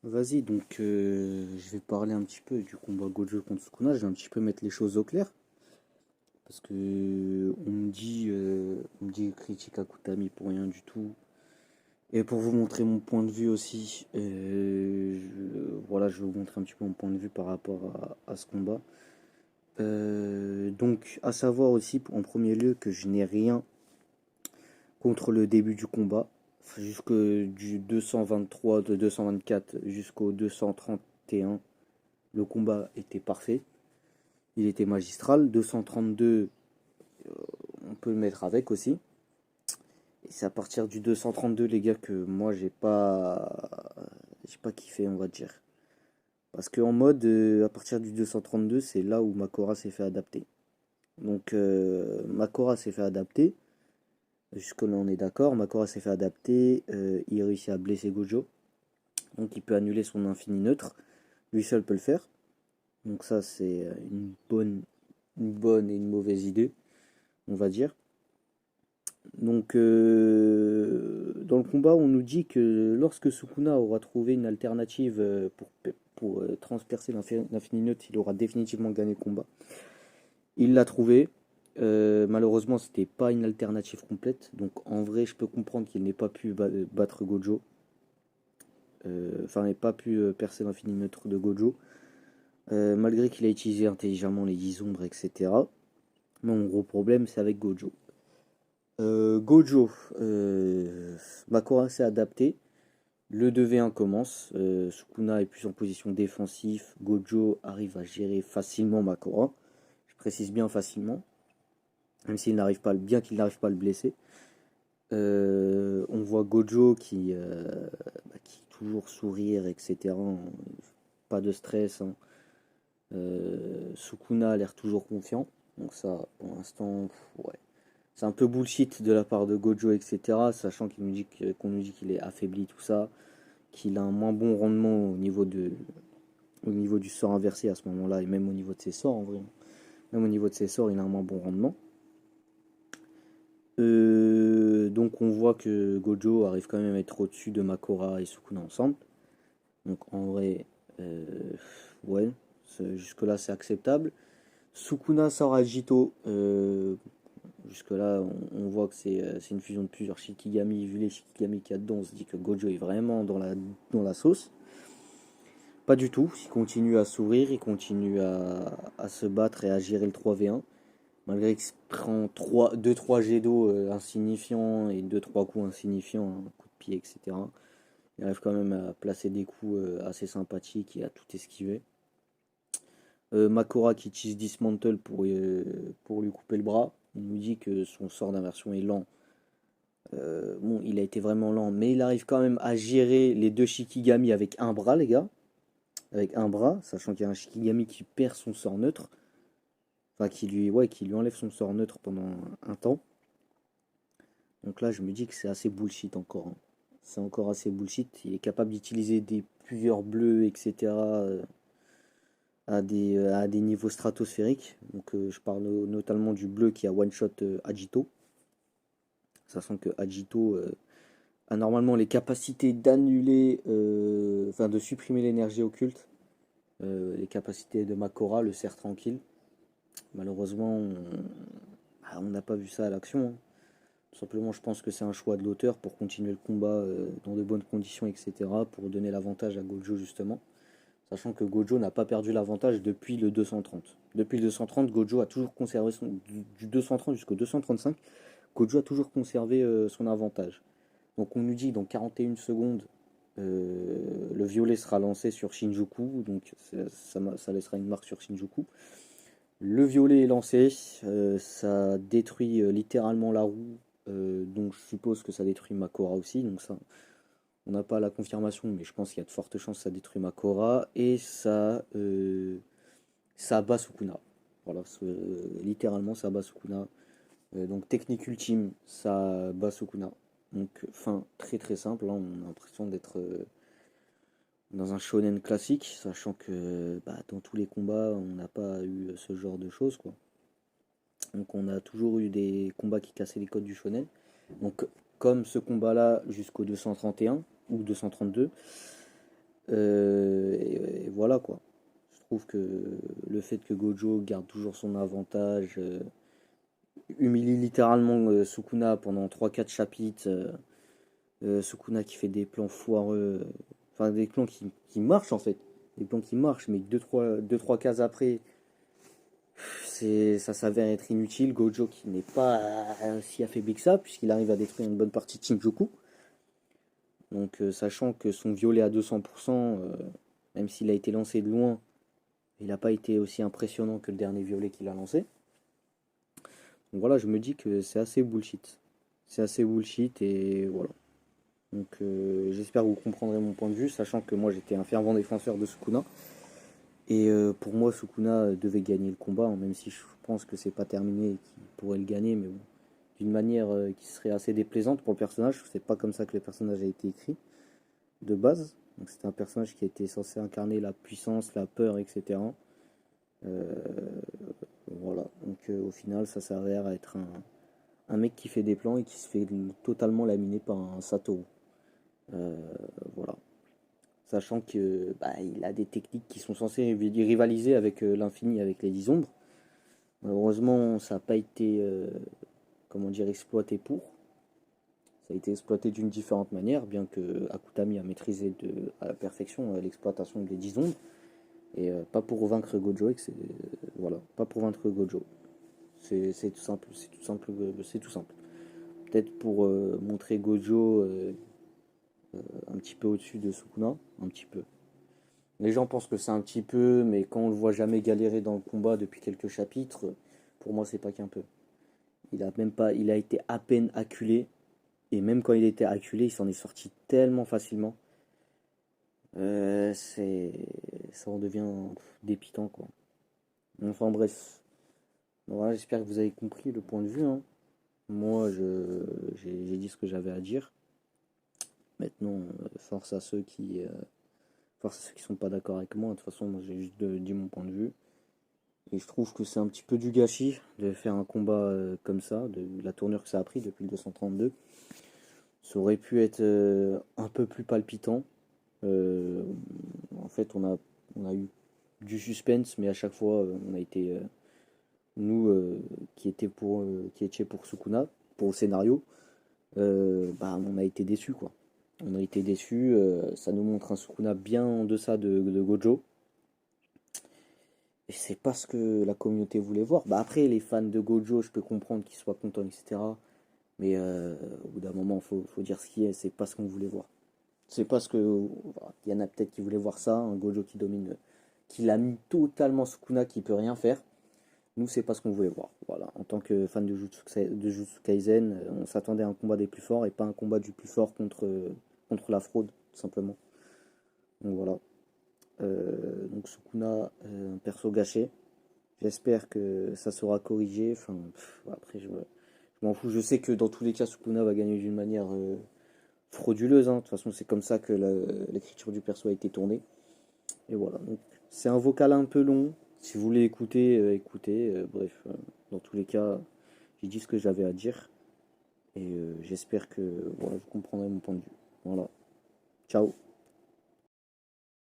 Vas-y, donc je vais parler un petit peu du combat Gojo contre Sukuna. Je vais un petit peu mettre les choses au clair. Parce que on me dit critique à Kutami pour rien du tout. Et pour vous montrer mon point de vue aussi, voilà, je vais vous montrer un petit peu mon point de vue par rapport à ce combat. Donc, à savoir aussi, en premier lieu, que je n'ai rien contre le début du combat. Enfin, jusque du 223, de 224 jusqu'au 231. Le combat était parfait, il était magistral. 232, on peut le mettre avec aussi. Et c'est à partir du 232, les gars, que moi j'ai pas kiffé, on va dire. Parce qu'en mode, à partir du 232, c'est là où Makora s'est fait adapter. Donc, Makora s'est fait adapter. Jusque-là, on est d'accord. Makora s'est fait adapter. Il réussit à blesser Gojo. Donc, il peut annuler son infini neutre. Lui seul peut le faire. Donc, ça, c'est une bonne et une mauvaise idée, on va dire. Donc, dans le combat, on nous dit que lorsque Sukuna aura trouvé une alternative pour transpercer l'infini neutre, il aura définitivement gagné le combat. Il l'a trouvé. Malheureusement, c'était pas une alternative complète. Donc, en vrai, je peux comprendre qu'il n'ait pas pu battre Gojo. Enfin, n'ait pas pu percer l'infini neutre de Gojo. Malgré qu'il a utilisé intelligemment les 10 ombres, etc. Mais mon gros problème, c'est avec Gojo. Gojo, Makora s'est adapté. Le 2v1 commence. Sukuna est plus en position défensive. Gojo arrive à gérer facilement Makora. Je précise bien facilement. Même s'il n'arrive pas, bien qu'il n'arrive pas à le blesser. On voit Gojo qui toujours sourire, etc. Pas de stress, hein. Sukuna a l'air toujours confiant. Donc ça, pour l'instant, ouais. C'est un peu bullshit de la part de Gojo, etc. Sachant qu'on nous dit qu'il est affaibli, tout ça, qu'il a un moins bon rendement au niveau du sort inversé à ce moment-là, et même au niveau de ses sorts en vrai. Même au niveau de ses sorts, il a un moins bon rendement. Donc on voit que Gojo arrive quand même à être au-dessus de Makora et Sukuna ensemble. Donc en vrai, euh, ouais, jusque-là c'est acceptable. Sukuna sort à Jito. Jusque-là, on voit que c'est une fusion de plusieurs Shikigami. Vu les Shikigami qu'il y a dedans, on se dit que Gojo est vraiment dans la sauce. Pas du tout. Il continue à sourire, il continue à se battre et à gérer le 3v1. Malgré qu'il se prend 2-3 jets d'eau insignifiants et 2-3 coups insignifiants, un coup de pied, etc. Il arrive quand même à placer des coups assez sympathiques et à tout esquiver. Makora qui utilise Dismantle pour lui couper le bras. On nous dit que son sort d'inversion est lent. Bon, il a été vraiment lent, mais il arrive quand même à gérer les deux Shikigami avec un bras, les gars. Avec un bras, sachant qu'il y a un Shikigami qui perd son sort neutre. Enfin, qui lui enlève son sort neutre pendant un temps. Donc là, je me dis que c'est assez bullshit encore, hein. C'est encore assez bullshit. Il est capable d'utiliser plusieurs bleus, etc. À des niveaux stratosphériques. Donc je parle notamment du bleu qui a one-shot Agito. Sachant que Agito a normalement les capacités d'annuler, enfin de supprimer l'énergie occulte. Les capacités de Makora, le cerf tranquille. Malheureusement, on n'a pas vu ça à l'action, hein. Tout simplement, je pense que c'est un choix de l'auteur pour continuer le combat dans de bonnes conditions, etc. Pour donner l'avantage à Gojo, justement. Sachant que Gojo n'a pas perdu l'avantage depuis le 230. Depuis le 230, Gojo a toujours conservé du 230 jusqu'au 235. Gojo a toujours conservé son avantage. Donc on nous dit dans 41 secondes, le violet sera lancé sur Shinjuku. Donc ça laissera une marque sur Shinjuku. Le violet est lancé, ça détruit littéralement la roue, donc je suppose que ça détruit Makora aussi, donc ça, on n'a pas la confirmation, mais je pense qu'il y a de fortes chances que ça détruit Makora, et ça bat Sukuna. Voilà, littéralement ça bat Sukuna. Donc technique ultime, ça bat Sukuna. Donc fin très très simple, là on a l'impression d'être dans un shonen classique, sachant que dans tous les combats on n'a pas eu ce genre de choses, quoi. Donc on a toujours eu des combats qui cassaient les codes du shonen. Donc comme ce combat-là jusqu'au 231 ou 232, Et voilà quoi. Je trouve que le fait que Gojo garde toujours son avantage, humilie littéralement Sukuna pendant 3 4 chapitres, Sukuna qui fait des plans foireux, enfin des plans qui marchent en fait, des plans qui marchent, mais deux, trois cases après, ça s'avère être inutile. Gojo qui n'est pas si affaibli que ça, puisqu'il arrive à détruire une bonne partie de Shinjuku. Donc sachant que son violet à 200%, même s'il a été lancé de loin, il n'a pas été aussi impressionnant que le dernier violet qu'il a lancé. Donc voilà, je me dis que c'est assez bullshit. C'est assez bullshit et voilà. Donc j'espère que vous comprendrez mon point de vue, sachant que moi j'étais un fervent défenseur de Sukuna. Et pour moi, Sukuna devait gagner le combat, hein, même si je pense que c'est pas terminé et qu'il pourrait le gagner, mais bon, d'une manière qui serait assez déplaisante pour le personnage. C'est pas comme ça que le personnage a été écrit de base. Donc c'était un personnage qui était censé incarner la puissance, la peur, etc. Euh, voilà. Donc au final, ça s'avère être un mec qui fait des plans et qui se fait totalement laminer par un Satoru. Euh, voilà. Sachant que bah, il a des techniques qui sont censées rivaliser avec l'infini, avec les 10 ombres. Malheureusement, ça n'a pas été comment dire, exploité pour. Ça a été exploité d'une différente manière, bien que Akutami a maîtrisé à la perfection l'exploitation des 10 ombres. Et pas pour vaincre Gojo, voilà, pas pour vaincre Gojo. C'est tout simple, c'est tout simple, c'est tout simple. Peut-être pour montrer Gojo un petit peu au-dessus de Sukuna, un petit peu. Les gens pensent que c'est un petit peu, mais quand on le voit jamais galérer dans le combat depuis quelques chapitres, pour moi c'est pas qu'un peu. Il a même pas, il a été à peine acculé, et même quand il était acculé, il s'en est sorti tellement facilement. C'est, ça en devient dépitant quoi. Enfin bref, voilà, j'espère que vous avez compris le point de vue, hein. Moi, j'ai dit ce que j'avais à dire. Maintenant, force à ceux qui sont pas d'accord avec moi. De toute façon, moi j'ai juste dit mon point de vue. Et je trouve que c'est un petit peu du gâchis de faire un combat comme ça, de la tournure que ça a pris depuis le 232. Ça aurait pu être un peu plus palpitant. Euh, En fait, on a eu du suspense, mais à chaque fois, on a été, nous, qui étions pour Sukuna, pour le scénario, bah, on a été déçus, quoi. On a été déçus, ça nous montre un Sukuna bien en deçà de Gojo. Et c'est pas ce que la communauté voulait voir. Bah après, les fans de Gojo, je peux comprendre qu'ils soient contents, etc. Mais au bout d'un moment, faut dire ce qui est, c'est pas ce qu'on voulait voir. C'est pas ce que. Il y en a peut-être qui voulaient voir ça, un Gojo qui domine, qui l'a mis totalement Sukuna, qui peut rien faire. Nous, c'est pas ce qu'on voulait voir. Voilà. En tant que fan de Jujutsu Kaisen, on s'attendait à un combat des plus forts et pas un combat du plus fort contre la fraude, tout simplement. Donc voilà. Donc Sukuna, un perso gâché. J'espère que ça sera corrigé. Enfin, après, je m'en fous. Je sais que dans tous les cas, Sukuna va gagner d'une manière frauduleuse, hein. De toute façon, c'est comme ça que l'écriture du perso a été tournée. Et voilà. Donc, c'est un vocal un peu long. Si vous voulez écouter, écoutez. Bref, dans tous les cas, j'ai dit ce que j'avais à dire. Et j'espère que voilà, vous comprendrez mon point de vue. Voilà. Ciao.